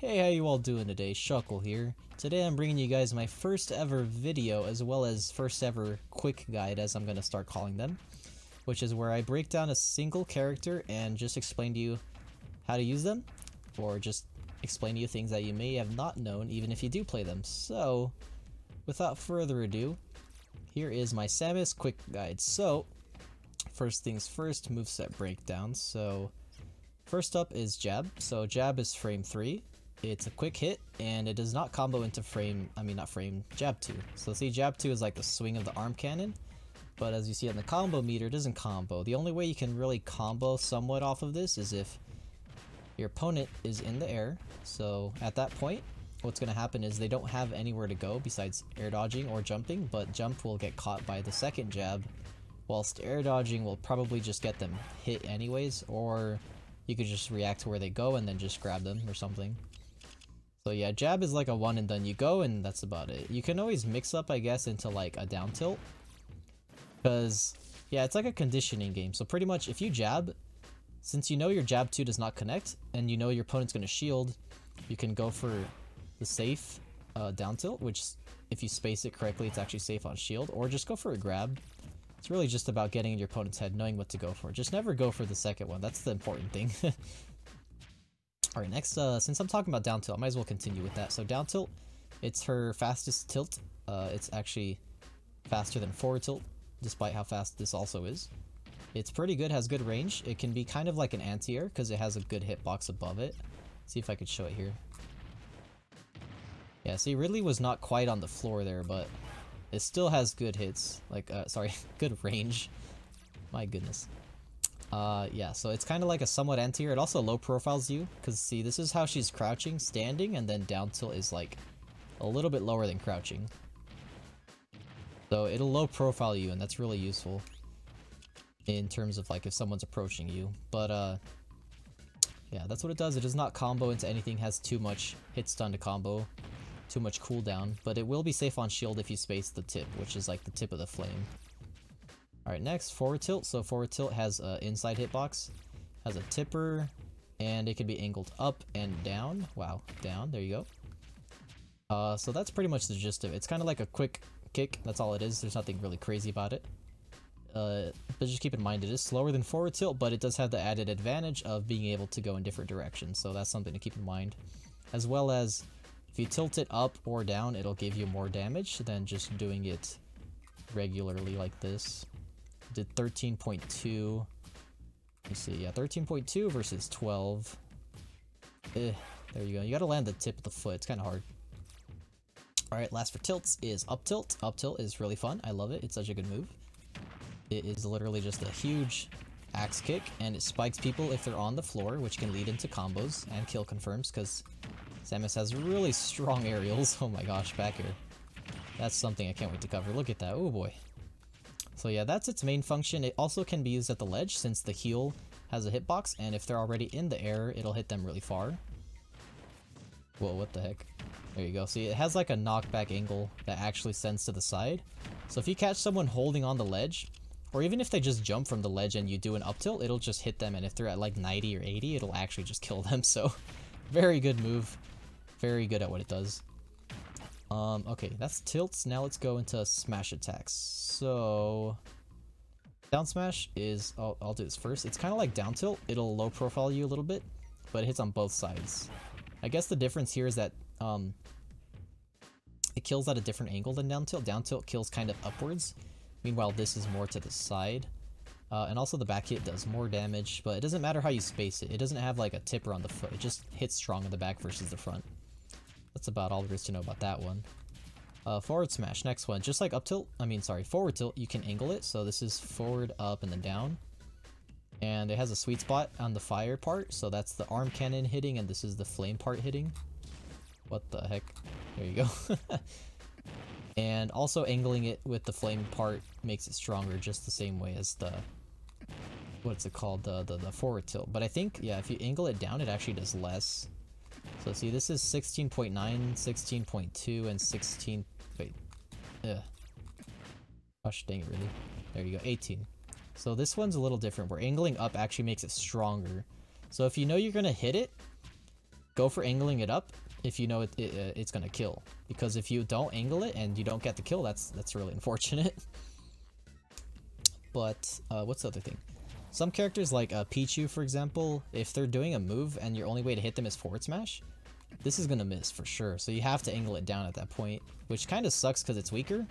Hey, how you all doing today? Shuckle here. Today I'm bringing you guys my first ever video as well as first ever quick guide, as I'm going to start calling them, which is where I break down a single character and just explain to you how to use them, or just explain to you things that you may have not known even if you do play them. So, without further ado, here is my Samus quick guide. So, first things first, moveset breakdown. So, first up is jab. So jab is frame 3. It's a quick hit, and it does not combo into jab 2. So see, jab 2 is like the swing of the arm cannon, but as you see on the combo meter, it doesn't combo. The only way you can really combo somewhat off of this is if your opponent is in the air. So at that point, what's going to happen is they don't have anywhere to go besides air dodging or jumping, but jump will get caught by the second jab, whilst air dodging will probably just get them hit anyways, or you could just react to where they go and then just grab them or something. So yeah, jab is like a one and done. You go and that's about it. You can always mix up, I guess, into like a down tilt, because yeah, it's like a conditioning game. So pretty much if you jab, since you know your jab 2 does not connect and you know your opponent's going to shield, you can go for the safe down tilt, which if you space it correctly, it's actually safe on shield, or just go for a grab. It's really just about getting in your opponent's head, knowing what to go for. Just never go for the second one. That's the important thing. Alright, next, since I'm talking about down tilt, I might as well continue with that. So down tilt, it's her fastest tilt. It's actually faster than forward tilt, despite how fast this also is. It's pretty good, has good range. It can be kind of like an anti-air, because it has a good hitbox above it. See if I could show it here. Yeah, see, Ridley was not quite on the floor there, but it still has good hits, like, good range. My goodness. Yeah, so it's kind of like a somewhat anti-air. It also low profiles you, because see, this is how she's crouching, standing, and then down tilt is like a little bit lower than crouching. So it'll low profile you, and that's really useful in terms of like if someone's approaching you. But yeah, that's what it does. It does not combo into anything, has too much hit stun to combo, too much cooldown, but it will be safe on shield if you space the tip, which is like the tip of the flame. Alright, next, forward tilt. So forward tilt has an inside hitbox, has a tipper, and it can be angled up and down. Wow, down, there you go. So that's pretty much the gist of it. It's kind of like a quick kick, that's all it is. There's nothing really crazy about it. But just keep in mind, it is slower than forward tilt, but it does have the added advantage of being able to go in different directions, so that's something to keep in mind. As well as, if you tilt it up or down, it'll give you more damage than just doing it regularly like this. Did 13.2. Let's see, yeah, 13.2 versus 12. There you go. You gotta land the tip of the foot. It's kind of hard. Alright, last for tilts is up tilt. Up tilt is really fun. I love it. It's such a good move. It is literally just a huge axe kick, and it spikes people if they're on the floor, which can lead into combos and kill confirms, because Samus has really strong aerials. Oh my gosh, back here. That's something I can't wait to cover. Look at that. Oh boy. So yeah, that's its main function. It also can be used at the ledge, since the heel has a hitbox, and if they're already in the air, it'll hit them really far. Whoa, what the heck? There you go. See, it has like a knockback angle that actually sends to the side. So if you catch someone holding on the ledge, or even if they just jump from the ledge and you do an up tilt, it'll just hit them, and if they're at like 90 or 80, it'll actually just kill them. So, very good move. Very good at what it does. Okay, that's tilts. Now let's go into smash attacks. So, down smash is, I'll do this first. It's kind of like down tilt. It'll low profile you a little bit, but it hits on both sides. I guess the difference here is that it kills at a different angle than down tilt. Down tilt kills kind of upwards. Meanwhile, this is more to the side. And also the back hit does more damage, but it doesn't matter how you space it. It doesn't have like a tipper on the foot. It just hits strong in the back versus the front. That's about all there is to know about that one. Forward smash, next one. Just like up tilt, forward tilt, you can angle it. So this is forward, up, and then down. And it has a sweet spot on the fire part. So that's the arm cannon hitting, and this is the flame part hitting. What the heck? There you go. And also angling it with the flame part makes it stronger, just the same way as the, what's it called, the forward tilt. But I think, yeah, if you angle it down, it actually does less. So see, this is 16.9, 16.2, and 16, wait, gosh dang it, really. There you go, 18. So this one's a little different, where angling up actually makes it stronger. So if you know you're gonna hit it, go for angling it up if you know it's gonna kill. Because if you don't angle it and you don't get the kill, that's really unfortunate. But what's the other thing? Some characters like Pichu, for example, if they're doing a move and your only way to hit them is forward smash, this is gonna miss for sure. So you have to angle it down at that point, which kind of sucks because it's weaker.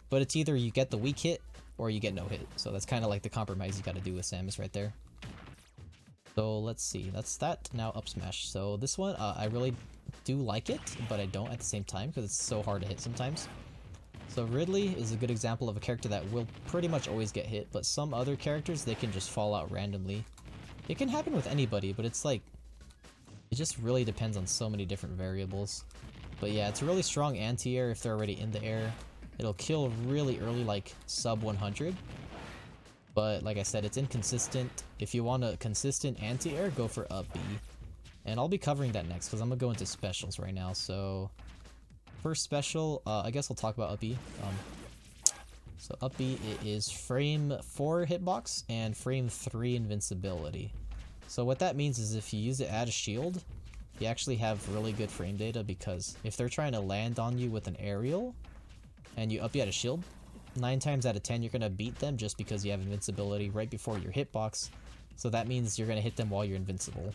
But it's either you get the weak hit or you get no hit. So that's kind of like the compromise you got to do with Samus right there. So let's see, that's that. Now up smash. So this one, I really do like it, but I don't at the same time because it's so hard to hit sometimes. So Ridley is a good example of a character that will pretty much always get hit, but some other characters, they can just fall out randomly. It can happen with anybody, but it's like, it just really depends on so many different variables. But yeah, it's a really strong anti-air if they're already in the air. It'll kill really early, like sub 100. But like I said, it's inconsistent. If you want a consistent anti-air, go for up B. And I'll be covering that next because I'm going to go into specials right now. So first special, I guess I'll talk about up B. So up B, it is frame 4 hitbox and frame 3 invincibility. So what that means is if you use it at a shield, you actually have really good frame data, because if they're trying to land on you with an aerial and you up B at a shield, 9 times out of 10 you're going to beat them just because you have invincibility right before your hitbox. So that means you're going to hit them while you're invincible,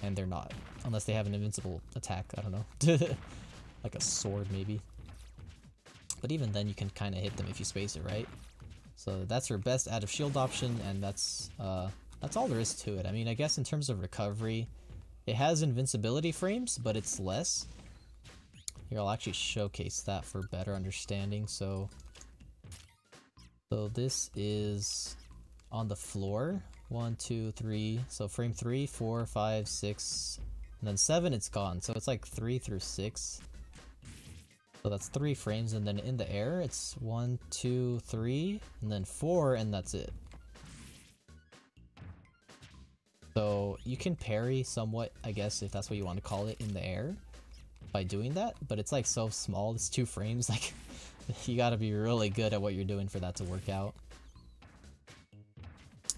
and they're not, unless they have an invincible attack, I don't know. Like a sword maybe. But even then you can kind of hit them if you space it right. So that's your best out of shield option, and that's all there is to it. I mean, I guess in terms of recovery, it has invincibility frames, but it's less. Here, I'll actually showcase that for better understanding. So this is on the floor. 1, 2, 3. So frame 3, 4, 5, 6, and then 7, it's gone. So it's like 3 through 6. So that's 3 frames, and then in the air, it's 1, 2, 3, and then 4, and that's it. So you can parry somewhat, I guess, if that's what you want to call it, in the air by doing that, but it's like so small, it's 2 frames, like you gotta be really good at what you're doing for that to work out.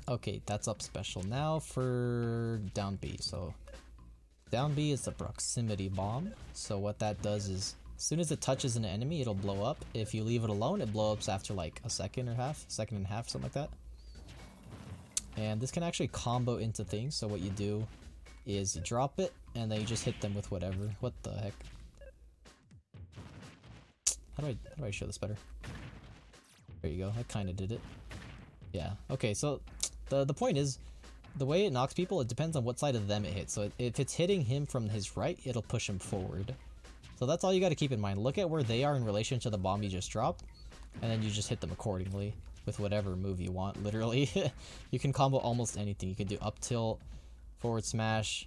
Okay, that's up special. Now for down B. So down B is the proximity bomb. So what that does is, as soon as it touches an enemy, it'll blow up. If you leave it alone, it blows up after like a second and a half, something like that. And this can actually combo into things. So what you do is you drop it, and then you just hit them with whatever. What the heck? How do I show this better? There you go. I kind of did it. Yeah. Okay. So the point is, the way it knocks people, it depends on what side of them it hits. So if it's hitting him from his right, it'll push him forward. So that's all you got to keep in mind. Look at where they are in relation to the bomb you just dropped, and then you just hit them accordingly with whatever move you want, literally. You can combo almost anything. You can do up tilt, forward smash,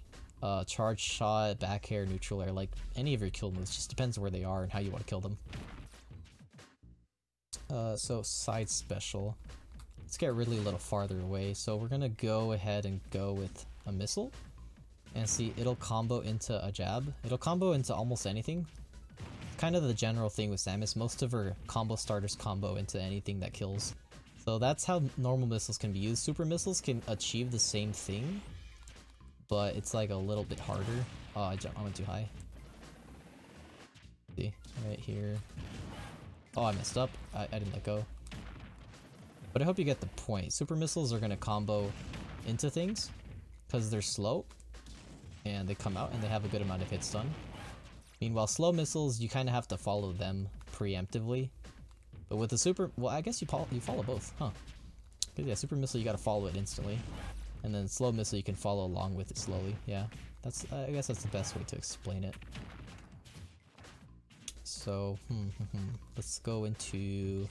charge shot, back air, neutral air, like any of your kill moves. Just depends where they are and how you want to kill them. So side special. Let's get really a little farther away. So we're gonna go ahead and go with a missile. And see, it'll combo into a jab. It'll combo into almost anything. Kind of the general thing with Samus. Most of her combo starters combo into anything that kills. So that's how normal missiles can be used. Super missiles can achieve the same thing, but it's like a little bit harder. Oh, I went too high. See, right here. Oh, I messed up. I didn't let go. But I hope you get the point. Super missiles are going to combo into things because they're slow, and they come out and they have a good amount of hit stun. Meanwhile, slow missiles, you kind of have to follow them preemptively. But with the super, well, I guess you follow both, huh? Because yeah, super missile, you gotta follow it instantly. And then slow missile, you can follow along with it slowly. Yeah, I guess that's the best way to explain it. So, let's go into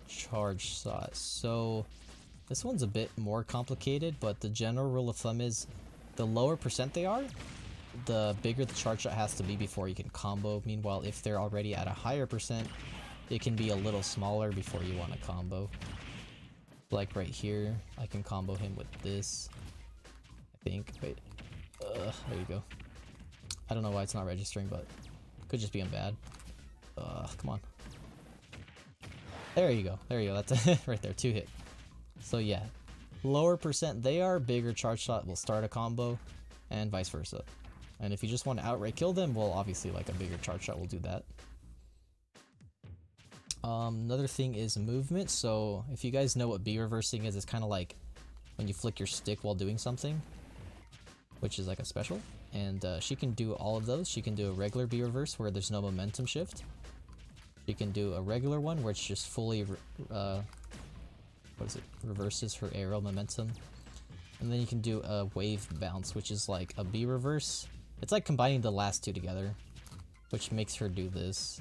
charge shot. So, this one's a bit more complicated, but the general rule of thumb is the lower percent they are, the bigger the charge shot has to be before you can combo. Meanwhile, if they're already at a higher percent, it can be a little smaller before you want to combo. Like right here, I can combo him with this, I think. Wait, there you go. I don't know why it's not registering, but it could just be I'm bad. Come on. There you go, that's right there, 2 hit. So yeah, lower percent they are, bigger charge shot will start a combo, and vice versa. And if you just want to outright kill them, well, obviously like a bigger charge shot will do that. Another thing is movement. So if you guys know what B reversing is, it's kind of like when you flick your stick while doing something, which is like a special. And she can do all of those. She can do a regular B reverse where there's no momentum shift. She can do a regular one where it's just fully reverses her arrow momentum. And then you can do a wave bounce, which is like a B reverse. It's like combining the last two together, which makes her do this.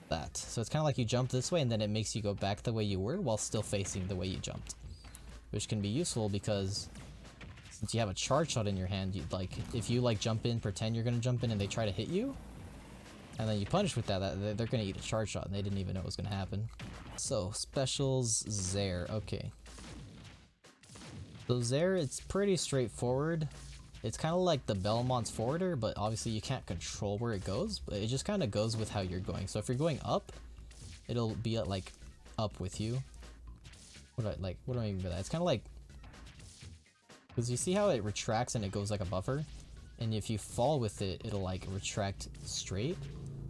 That. So it's kind of like you jump this way and then it makes you go back the way you were while still facing the way you jumped. Which can be useful because since you have a charge shot in your hand, you like if you like jump in, pretend you're gonna jump in and they try to hit you, and then you punish with that, they're gonna eat a charge shot and they didn't even know it was gonna happen. So specials Zaire, okay. So Zaire, it's pretty straightforward. It's kind of like the Belmont's forwarder, but obviously you can't control where it goes, but it just kind of goes with how you're going. So if you're going up, it'll be at, like up with you. What do I mean by that? It's kind of like, because you see how it retracts and it goes like a buffer, and if you fall with it, it'll like retract straight.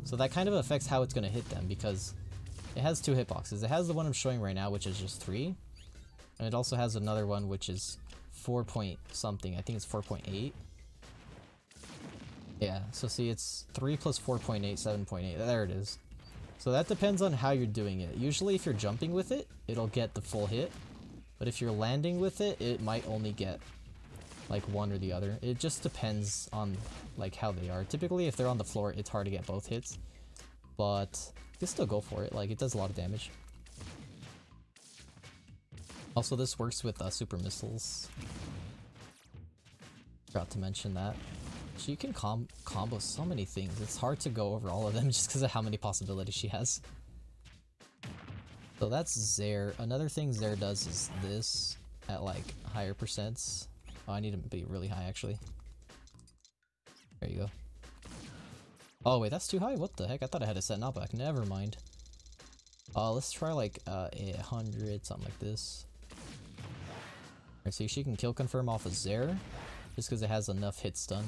So that kind of affects how it's going to hit them, because it has two hitboxes. It has the one I'm showing right now, which is just 3, and it also has another one which is 4 point something. I think it's 4.8. Yeah, so see, it's 3 plus 4.8, 7.8. There it is. So that depends on how you're doing it. Usually if you're jumping with it, it'll get the full hit. But if you're landing with it, it might only get like one or the other. It just depends on like how they are. Typically if they're on the floor, it's hard to get both hits. But you can still go for it. Like, it does a lot of damage. Also, this works with super missiles. Forgot to mention that. She can combo so many things. It's hard to go over all of them just because of how many possibilities she has. So that's Zaire. Another thing Zaire does is this at like higher percents. Oh, I need to be really high actually. There you go. Oh wait, that's too high? What the heck? I thought I had to set knockback. Never mind. Let's try like 100, something like this. Alright, so she can kill confirm off of Zaire just because it has enough hit stun.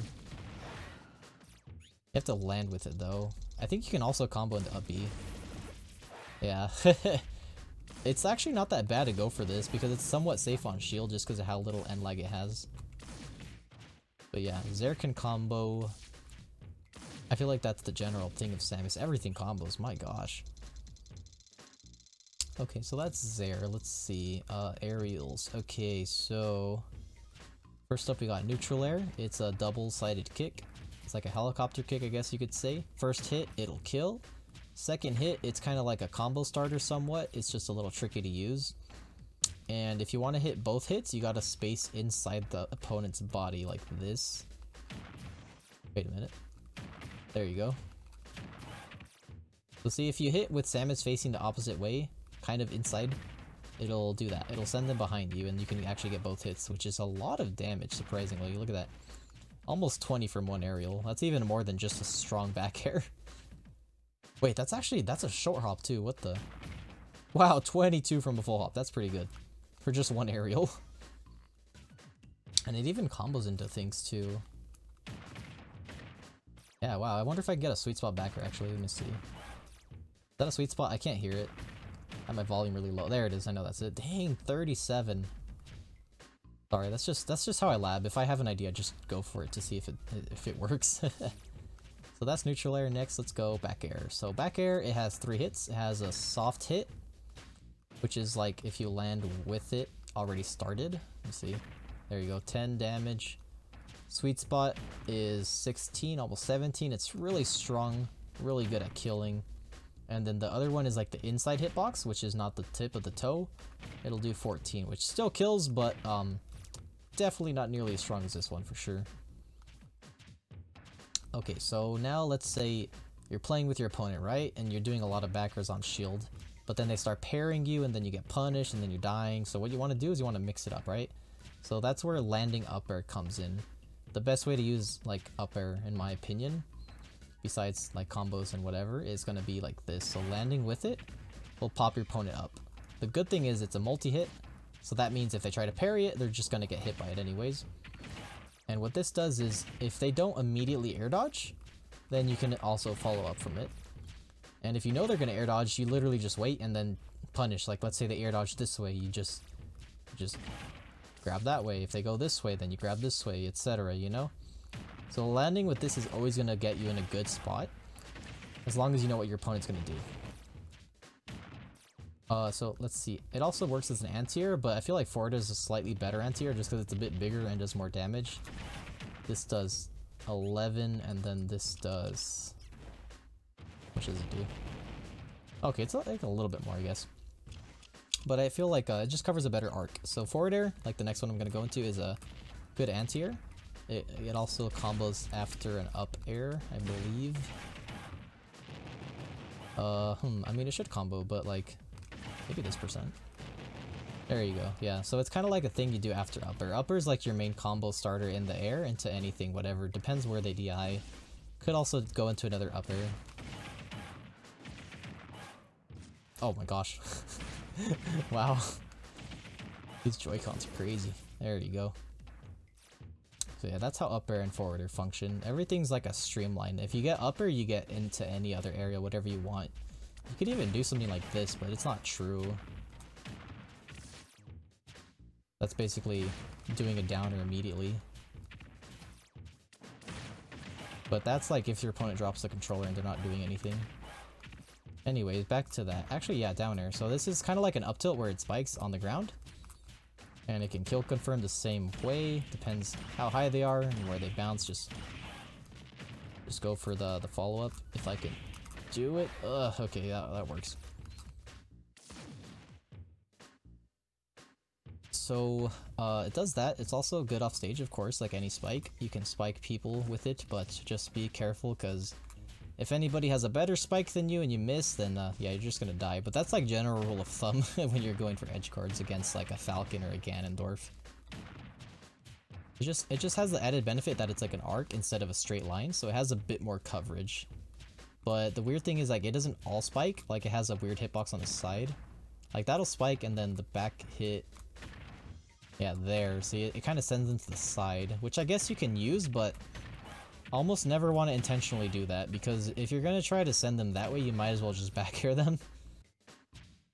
You have to land with it though. I think you can also combo into up B. Yeah. It's actually not that bad to go for this because it's somewhat safe on shield just because of how little end lag it has. But yeah, Zaire can combo. I feel like that's the general thing of Samus. Everything combos, my gosh. Okay, so that's Zaire. Let's see. Aerials. Okay, so first up we got neutral air. It's a double-sided kick. It's like a helicopter kick, I guess you could say. First hit, it'll kill. Second hit, it's kind of like a combo starter somewhat. It's just a little tricky to use. And if you want to hit both hits, you gotta space inside the opponent's body like this. Wait a minute. There you go. So see, if you hit with Samus facing the opposite way, kind of inside, it'll do that. It'll send them behind you and you can actually get both hits, which is a lot of damage, surprisingly. Look at that. Almost 20 from one aerial. That's even more than just a strong back air. Wait, that's a short hop too. What the? Wow, 22 from a full hop. That's pretty good for just one aerial. And it even combos into things too. Yeah, wow. I wonder if I can get a sweet spot back here actually. Let me see. Is that a sweet spot? I can't hear it. I have my volume really low. There it is. I know that's it. Dang, 37. Sorry, that's just how I lab. If I have an idea, I just go for it to see if it works. So that's neutral air. Next, let's go back air. So back air, it has 3 hits. It has a soft hit, which is like if you land with it already started. Let me see. There you go, 10 damage. Sweet spot is 16, almost 17. It's really strong, really good at killing. And then the other one is like the inside hitbox, which is not the tip of the toe. It'll do 14, which still kills, but definitely not nearly as strong as this one for sure. Okay, so now let's say you're playing with your opponent, right? And you're doing a lot of backers on shield, but then they start parrying you and then you get punished and then you're dying. So what you want to do is you want to mix it up, right? So that's where landing up air comes in. The best way to use like up air, in my opinion, besides like combos and whatever, is going to be like this. So landing with it will pop your opponent up. The good thing is it's a multi-hit, so that means if they try to parry it, they're just going to get hit by it anyways. And what this does is, if they don't immediately air dodge, then you can also follow up from it. And if you know they're going to air dodge, you literally just wait and then punish. Like, let's say they air dodge this way, you just grab that way. If they go this way, then you grab this way, etc., you know? So landing with this is always going to get you in a good spot, as long as you know what your opponent's going to do. So let's see. It also works as an anti-air, but I feel like forward is a slightly better anti-air just because it's a bit bigger and does more damage. This does 11, and then this does... What does it do? Okay, it's like a little bit more, I guess. But I feel like it just covers a better arc. So forward air, like the next one I'm going to go into, is a good anti-air. It also combos after an up air, I believe. I mean, it should combo, but like... Maybe this percent. There you go. Yeah, so it's kind of like a thing you do after upper. Upper is like your main combo starter in the air into anything, whatever. Depends where they DI. Could also go into another up air. Oh my gosh. Wow. These Joy-Cons are crazy. There you go. So yeah, that's how up air and forward air function. Everything's like a streamline. If you get up air, you get into any other area, whatever you want. You could even do something like this, but it's not true. That's basically doing a downer immediately. But that's like if your opponent drops the controller and they're not doing anything. Anyways, back to that. Actually, yeah, down air. So this is kind of like an up tilt where it spikes on the ground. And it can kill confirm the same way. Depends how high they are and where they bounce. Just go for the follow-up if I can do it. Okay, that works. So it does that. It's also good off stage, of course, like any spike. You can spike people with it, but just be careful, because if anybody has a better spike than you and you miss, then yeah, you're just gonna die. But that's like general rule of thumb when you're going for edge cards against like a Falcon or a Ganondorf. It just has the added benefit that it's like an arc instead of a straight line, so it has a bit more coverage. But the weird thing is, like, it doesn't all spike. Like, it has a weird hitbox on the side. Like, that'll spike, and then the back hit... Yeah, there. See, it kind of sends them to the side, which I guess you can use, but almost never want to intentionally do that, because if you're going to try to send them that way, you might as well just back air them.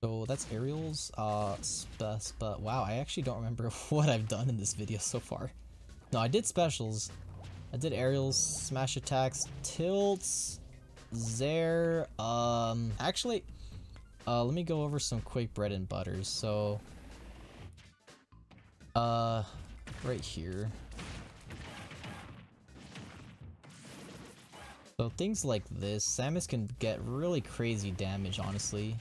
So that's aerials. But wow, I actually don't remember what I've done in this video so far. No, I did specials. I did aerials, smash attacks, tilts... There, actually, let me go over some quick bread and butters. So, right here. So things like this, Samus can get really crazy damage, honestly.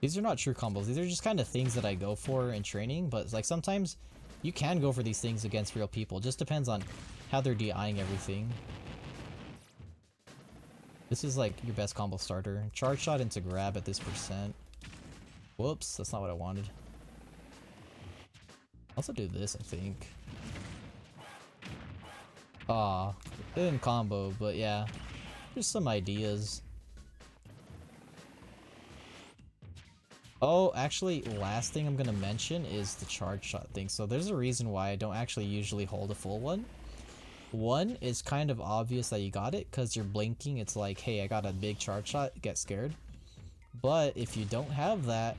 These are not true combos, these are just kind of things that I go for in training, but like sometimes you can go for these things against real people. It just depends on how they're DIing everything. This is like your best combo starter. Charge shot into grab at this percent. Whoops, that's not what I wanted. Also do this, I think. Aw, it didn't combo, but yeah. Just some ideas. Oh, actually, last thing I'm gonna mention is the charge shot thing. So there's a reason why I don't actually usually hold a full one. One, is kind of obvious that you got it, because you're blinking, it's like, hey, I got a big charge shot, get scared. But if you don't have that,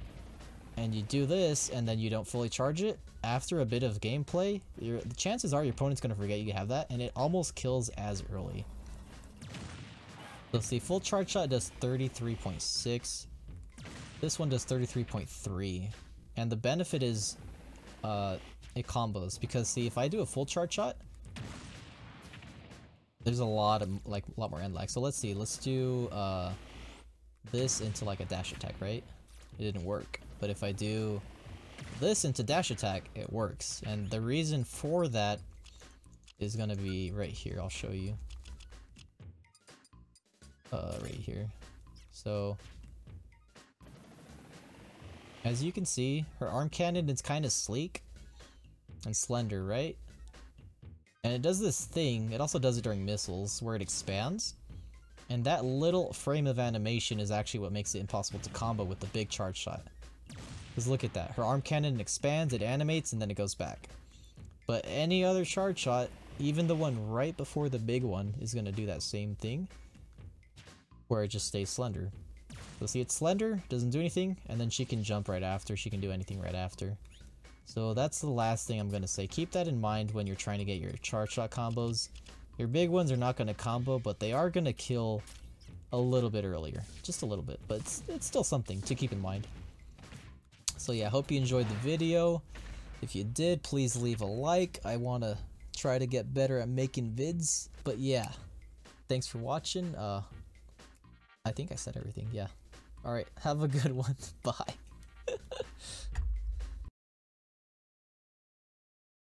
and you do this, and then you don't fully charge it, after a bit of gameplay, the chances are your opponent's going to forget you have that, and it almost kills as early. Let's see, full charge shot does 33.6. This one does 33.3. And the benefit is, it combos, because see, if I do a full charge shot, there's a lot more end lag. So let's see, let's do this into like a dash attack, right? It didn't work. But if I do this into dash attack, it works. And the reason for that is gonna be right here. I'll show you. Right here. So as you can see, her arm cannon is kind of sleek and slender, right? And it does this thing, it also does it during missiles, where it expands. And that little frame of animation is actually what makes it impossible to combo with the big charge shot. Because look at that, her arm cannon expands, it animates, and then it goes back. But any other charge shot, even the one right before the big one, is going to do that same thing, where it just stays slender. So see, it's slender, doesn't do anything, and then she can jump right after, she can do anything right after. So that's the last thing I'm going to say. Keep that in mind when you're trying to get your charge shot combos. Your big ones are not going to combo, but they are going to kill a little bit earlier. Just a little bit, but it's still something to keep in mind. So yeah, I hope you enjoyed the video. If you did, please leave a like. I want to try to get better at making vids. But yeah, thanks for watching. I think I said everything, yeah. Alright, have a good one. Bye.